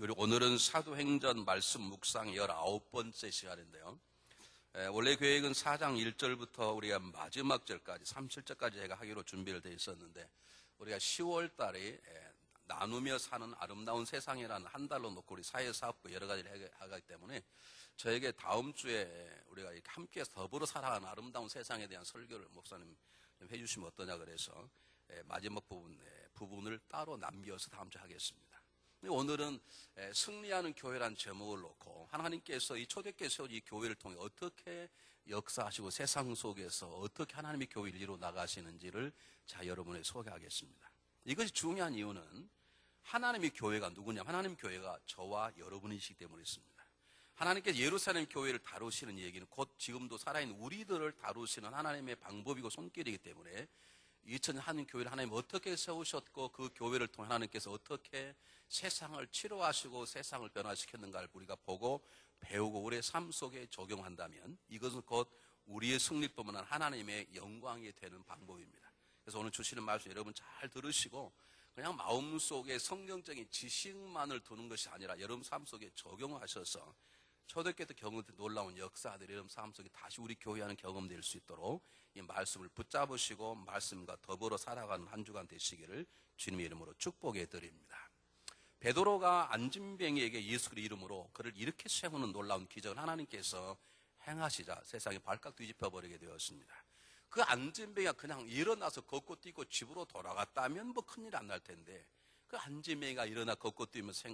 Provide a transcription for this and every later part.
그리고 오늘은 사도행전 말씀 묵상 19번째 시간인데요. 원래 계획은 4장 1절부터 우리가 마지막 절까지 37절까지 제가 하기로 준비를 돼 있었는데 우리가 10월 달에 나누며 사는 아름다운 세상이라는 한 달로 놓고 우리 사회사업부 여러 가지를 하기 때문에 저에게 다음 주에 우리가 이렇게 함께 더불어 살아가는 아름다운 세상에 대한 설교를 목사님 좀 해주시면 어떠냐 그래서 마지막 부분을 따로 남겨서 다음 주에 하겠습니다. 오늘은 승리하는 교회라는 제목을 놓고 하나님께서 이 초대교회 세워진 이 교회를 통해 어떻게 역사하시고 세상 속에서 어떻게 하나님의 교회를 이루어 나가시는지를 여러분에게 소개하겠습니다. 이것이 중요한 이유는 하나님의 교회가 누구냐면 하나님 교회가 저와 여러분이시기 때문에 있습니다. 하나님께서 예루살렘 교회를 다루시는 얘기는 곧 지금도 살아있는 우리들을 다루시는 하나님의 방법이고 손길이기 때문에 2000년 하나님 교회를 하나님 어떻게 세우셨고 그 교회를 통해 하나님께서 어떻게 세상을 치료하시고 세상을 변화시켰는가를 우리가 보고 배우고 우리의 삶 속에 적용한다면 이것은 곧 우리의 승리뿐만 아니라 하나님의 영광이 되는 방법입니다. 그래서 오늘 주시는 말씀 여러분 잘 들으시고 그냥 마음속에 성경적인 지식만을 두는 것이 아니라 여러분 삶 속에 적용하셔서 초대교회 때 경험된 놀라운 역사들이 여러분 삶 속에 다시 우리 교회하는 경험될 수 있도록 이 말씀을 붙잡으시고 말씀과 더불어 살아가는 한 주간 되시기를 주님의 이름으로 축복해 드립니다. 베드로가 안진뱅이에게 예수 그리스도의 이름으로 그를 이렇게 세우는 놀라운 기적을 하나님께서 행하시자 세상이 발칵 뒤집혀 버리게 되었습니다. 그 안진뱅이가 그냥 일어나서 걷고 뛰고 집으로 돌아갔다면 뭐 큰일 안 날 텐데 그 안진뱅이가 일어나 걷고 뛰면서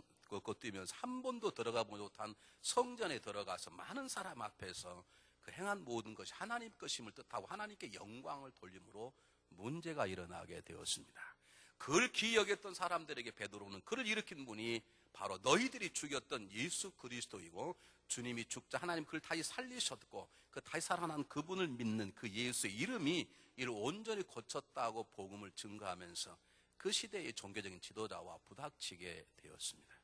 한 번도 들어가 보지 못한 성전에 들어가서 많은 사람 앞에서 그 행한 모든 것이 하나님 것임을 뜻하고 하나님께 영광을 돌림으로 문제가 일어나게 되었습니다. 그를 기억했던 사람들에게 베드로는 그를 일으킨 분이 바로 너희들이 죽였던 예수 그리스도이고 주님이 죽자 하나님 그를 다시 살리셨고 그 다시 살아난 그분을 믿는 그 예수의 이름이 이를 온전히 고쳤다고 복음을 증거하면서 그 시대의 종교적인 지도자와 부닥치게 되었습니다.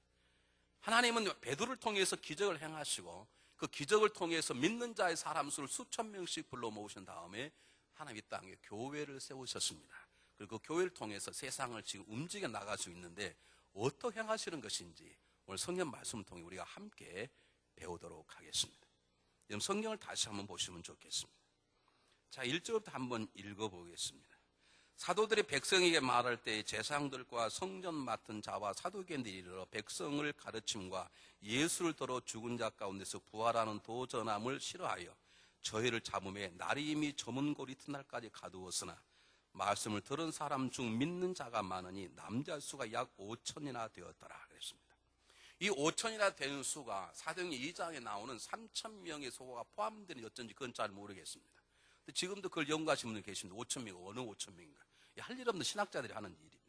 하나님은 베드로를 통해서 기적을 행하시고 그 기적을 통해서 믿는 자의 사람 수를 수천 명씩 불러 모으신 다음에 하나님 이 땅에 교회를 세우셨습니다. 그리고 그 교회를 통해서 세상을 지금 움직여 나갈 수 있는데 어떻게 행하시는 것인지 오늘 성경 말씀을 통해 우리가 함께 배우도록 하겠습니다. 여러분 성경을 다시 한번 보시면 좋겠습니다. 자, 1절부터 한번 읽어보겠습니다. 사도들이 백성에게 말할 때 제사장들과 성전 맡은 자와 사두개인들이 이르러 백성을 가르침과 예수를 들어 죽은 자 가운데서 부활하는 도전함을 싫어하여 저희를 잡음에 날이 이미 저문고리 틈날까지 가두었으나 말씀을 들은 사람 중 믿는 자가 많으니 남자 수가 약 5천이나 되었더라 그랬습니다. 이 5천이나 되는 수가 사도행전 2장에 나오는 3,000명의 소가 포함되는 어쩐지 그건 잘 모르겠습니다. 근데 지금도 그걸 연구하시는 분이 계십니다. 5,000명 어느 5,000명인가? 할 일 없는 신학자들이 하는 일입니다.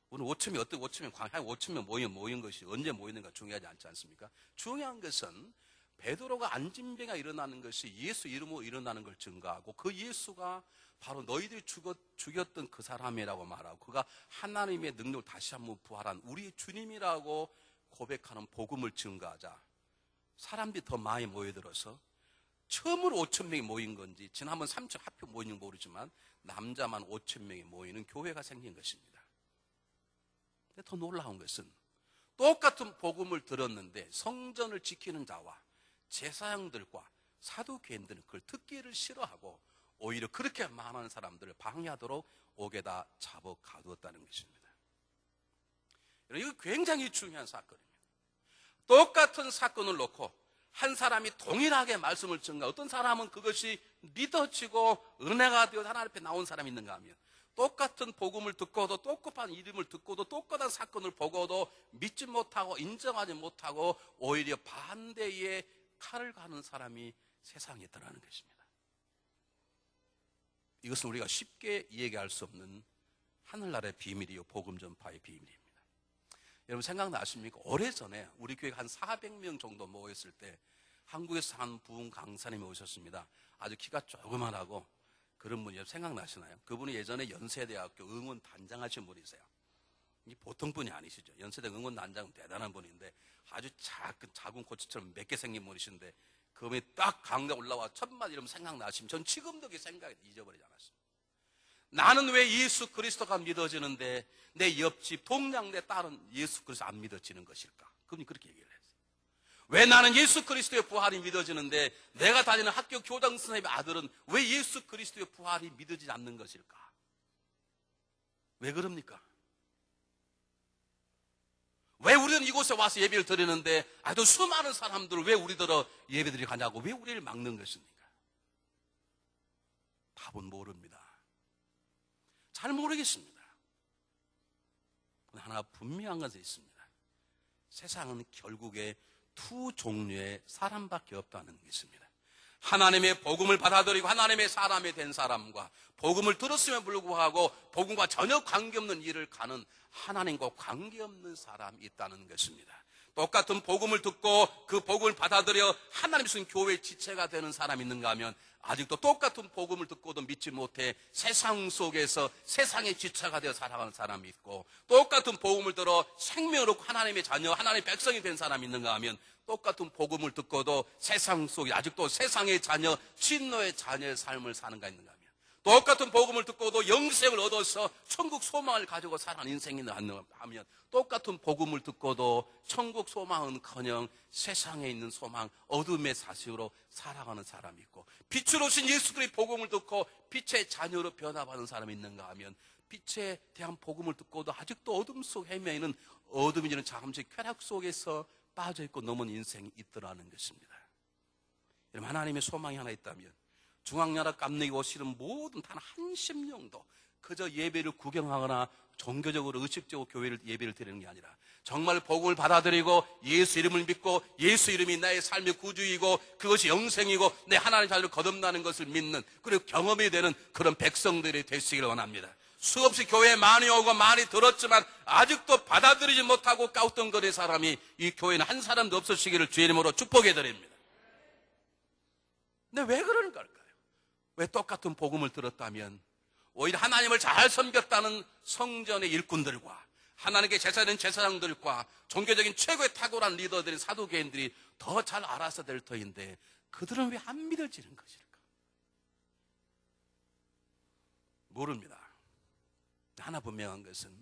오늘 5,000명 어떤 5,000명 한 5,000명 모인 것이 언제 모이는가 중요하지 않지 않습니까? 중요한 것은 베드로가 안진뱅이가 일어나는 것이 예수 이름으로 일어나는 걸 증거하고 그 예수가 바로 너희들이 죽였던 그 사람이라고 말하고 그가 하나님의 능력을 다시 한번 부활한 우리의 주님이라고 고백하는 복음을 증거하자 사람들이 더 많이 모여들어서 처음으로 5,000명이 모인 건지 지난번 3,000 합표 모이는 건 모르지만 남자만 5,000명이 모이는 교회가 생긴 것입니다. 근데 더 놀라운 것은 똑같은 복음을 들었는데 성전을 지키는 자와 제사장들과 사두개인들은 그걸 듣기를 싫어하고 오히려 그렇게 많은 사람들을 방해하도록 옥에다 잡아 가두었다는 것입니다. 이거 굉장히 중요한 사건입니다. 똑같은 사건을 놓고 한 사람이 동일하게 말씀을 증거 어떤 사람은 그것이 믿어지고 은혜가 되어 하나님 앞에 나온 사람이 있는가 하면 똑같은 복음을 듣고도 똑같은 이름을 듣고도 똑같은 사건을 보고도 믿지 못하고 인정하지 못하고 오히려 반대의 칼을 가는 사람이 세상에 있다는 것입니다. 이것은 우리가 쉽게 얘기할 수 없는 하늘나라의 비밀이요 복음 전파의 비밀입니다. 여러분 생각나십니까? 오래전에 우리 교회가 한 400명 정도 모였을 때 한국에서 한 부흥 강사님이 오셨습니다. 아주 키가 조그만하고 그런 분이 생각나시나요? 그분이 예전에 연세대학교 응원 단장하신 분이세요. 보통 분이 아니시죠. 연세대 응원 단장은 대단한 분인데 아주 작은 고추처럼 몇 개 생긴 분이신데 그분이 딱 강대 올라와 첫마디 이러면 생각나시면 전 지금도 그 생각이 잊어버리지 않았습니다. 나는 왜 예수 그리스도가 믿어지는데 내 옆집 동양 내 딸은 예수 그리스도 안 믿어지는 것일까? 그분이 그렇게 얘기를 했어요. 왜 나는 예수 그리스도의 부활이 믿어지는데 내가 다니는 학교 교장 선생님의 아들은 왜 예수 그리스도의 부활이 믿어지지 않는 것일까? 왜 그럽니까? 왜 우리는 이곳에 와서 예배를 드리는데 아주 수많은 사람들을 왜 우리들어 예배드리 가냐고 왜 우리를 막는 것입니까? 답은 모릅니다. 잘 모르겠습니다. 하나 분명한 것이 있습니다. 세상은 결국에 두 종류의 사람밖에 없다는 것입니다. 하나님의 복음을 받아들이고 하나님의 사람이 된 사람과 복음을 들었음에 불구하고 복음과 전혀 관계없는 일을 가는 하나님과 관계없는 사람이 있다는 것입니다. 똑같은 복음을 듣고 그 복음을 받아들여 하나님의 쓴 교회의 지체가 되는 사람이 있는가 하면 아직도 똑같은 복음을 듣고도 믿지 못해 세상 속에서 세상의 지체가 되어 살아가는 사람이 있고, 똑같은 복음을 들어 생명을 얻고 하나님의 자녀, 하나님의 백성이 된 사람이 있는가 하면 똑같은 복음을 듣고도 세상 속에 아직도 세상의 자녀, 진노의 자녀의 삶을 사는가 있는가 하면, 똑같은 복음을 듣고도 영생을 얻어서 천국 소망을 가지고 살아가는 인생이 있는가 하면, 똑같은 복음을 듣고도 천국 소망은커녕 세상에 있는 소망, 어둠의 사실로 살아가는 사람이 있고, 빛으로 오신 예수 그리스도의 복음을 듣고 빛의 자녀로 변화받은 사람이 있는가 하면, 빛에 대한 복음을 듣고도 아직도 어둠 속 헤매이는 어둠이 지는 잠시 쾌락 속에서 빠져있고 넘은 인생이 있더라는 것입니다. 여러분, 하나님의 소망이 하나 있다면 중앙나라 깜내기 오시는 모든 단 한 심령도 그저 예배를 구경하거나 종교적으로 의식적으로 교회를 예배를 드리는 게 아니라 정말 복음을 받아들이고 예수 이름을 믿고 예수 이름이 나의 삶의 구주이고 그것이 영생이고 내 하나님 자리로 거듭나는 것을 믿는, 그리고 경험이 되는 그런 백성들이 되시기를 원합니다. 수없이 교회에 많이 오고 많이 들었지만 아직도 받아들이지 못하고 ቃ우뚱거리는 사람이 이 교회는 한 사람도 없으시기를 주의 이름으로 축복해 드립니다. 근데 왜 그러는 걸까요? 왜 똑같은 복음을 들었다면 오히려 하나님을 잘 섬겼다는 성전의 일꾼들과 하나님께 제사된 제사장들과 종교적인 최고의 탁월한 리더들인 사두개인들이 더 잘 알아서 될 터인데 그들은 왜 안 믿어지는 것일까? 모릅니다. 하나 분명한 것은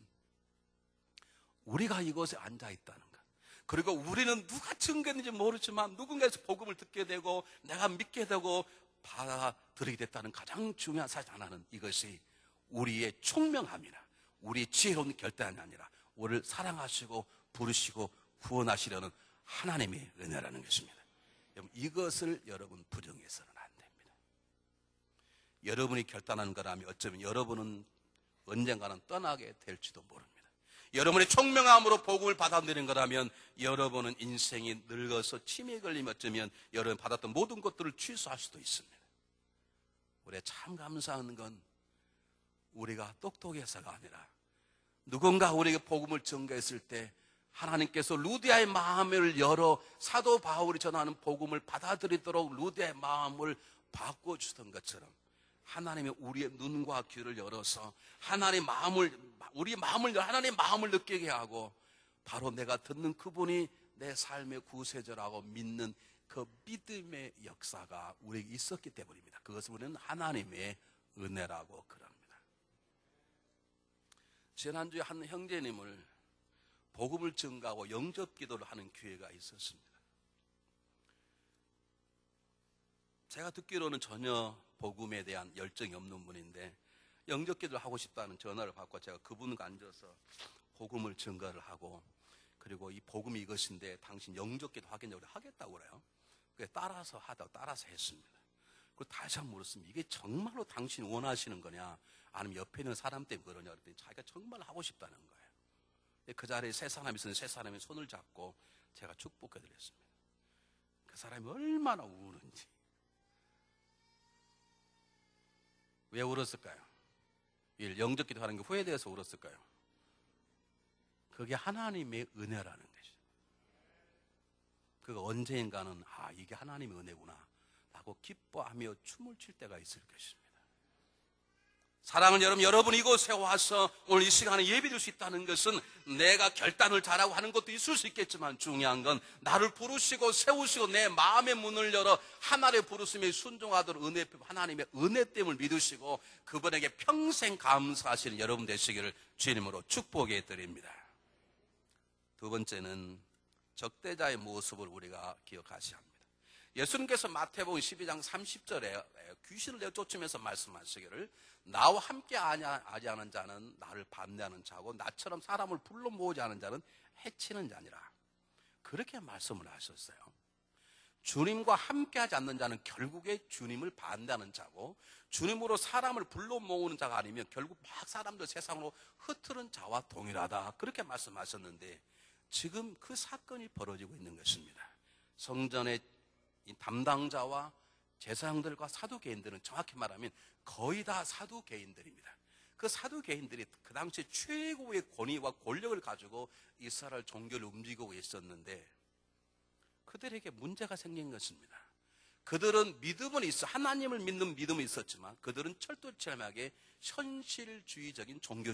우리가 이곳에 앉아있다는 것, 그리고 우리는 누가 증거했는지 모르지만 누군가에서 복음을 듣게 되고 내가 믿게 되고 받아들이게 됐다는 가장 중요한 사실 하나는 이것이 우리의 총명함이나 우리의 지혜로운 결단이 아니라 우리를 사랑하시고 부르시고 구원하시려는 하나님의 은혜라는 것입니다. 여러분, 이것을 여러분 부정해서는 안 됩니다. 여러분이 결단한 거라면 어쩌면 여러분은 언젠가는 떠나게 될지도 모릅니다. 여러분의 총명함으로 복음을 받아들인 거라면 여러분은 인생이 늙어서 치매에 걸리면 어쩌면 여러분이 받았던 모든 것들을 취소할 수도 있습니다. 우리가 참 감사한 건 우리가 똑똑해서가 아니라 누군가 우리에게 복음을 전가했을 때 하나님께서 루디아의 마음을 열어 사도 바울이 전하는 복음을 받아들이도록 루디아의 마음을 바꿔주던 것처럼 하나님의 우리의 눈과 귀를 열어서 하나님의 마음을 느끼게 하고 바로 내가 듣는 그분이 내 삶의 구세주라고 믿는 그 믿음의 역사가 우리에게 있었기 때문입니다. 그것을 우리는 하나님의 은혜라고 그럽니다. 지난주에 한 형제님을 복음을 증가하고 영접 기도를 하는 기회가 있었습니다. 제가 듣기로는 전혀 복음에 대한 열정이 없는 분인데 영접 기도를 하고 싶다는 전화를 받고 제가 그분과 앉아서 복음을 증거를 하고, 그리고 이 복음이 이것인데 당신 영접 기도 하겠다고 그래요. 따라서 했습니다. 그리고 다시 한번 물었습니다. 이게 정말로 당신이 원하시는 거냐 아니면 옆에 있는 사람 때문에 그러냐 그랬더니 자기가 정말 하고 싶다는 거예요. 그 자리에 세 사람이 있었는데 세 사람이 손을 잡고 제가 축복해 드렸습니다. 그 사람이 얼마나 우는지. 왜 울었을까요? 영접 기도하는 게 후회되어서 울었을까요? 그게 하나님의 은혜라는 것이죠. 그가 언젠가는 이게 하나님의 은혜구나 라고 기뻐하며 춤을 출 때가 있을 것입니다. 사랑하는 여러분 이곳에 와서 오늘 이 시간에 예배드릴 수 있다는 것은 내가 결단을 잘하고 하는 것도 있을 수 있겠지만 중요한 건 나를 부르시고 세우시고 내 마음의 문을 열어 하나님의 부르심에 순종하도록 하나님의 은혜됨을 믿으시고 그분에게 평생 감사하시는 여러분 되시기를 주님으로 축복해 드립니다. 두 번째는 적대자의 모습을 우리가 기억하셔야 합니다. 예수님께서 마태복음 12장 30절에 귀신을 내쫓으면서 말씀하시기를 나와 함께 하지 않은 자는 나를 반대하는 자고 나처럼 사람을 불러 모으지 않은 자는 해치는 자니라. 그렇게 말씀을 하셨어요. 주님과 함께하지 않는 자는 결국에 주님을 반대하는 자고 주님으로 사람을 불러 모으는 자가 아니면 결국 막 사람들 세상으로 흩트는 자와 동일하다. 그렇게 말씀하셨는데 지금 그 사건이 벌어지고 있는 것입니다. 성전의 이 담당자와 제사장들과 사두개인들은 정확히 말하면 거의 다 사두개인들입니다. 그 사두개인들이 그 당시 최고의 권위와 권력을 가지고 이스라엘 종교를 움직이고 있었는데 그들에게 문제가 생긴 것입니다. 그들은 믿음은 있어 하나님을 믿는 믿음이 있었지만 그들은 철두철미하게 현실주의적인 종교주의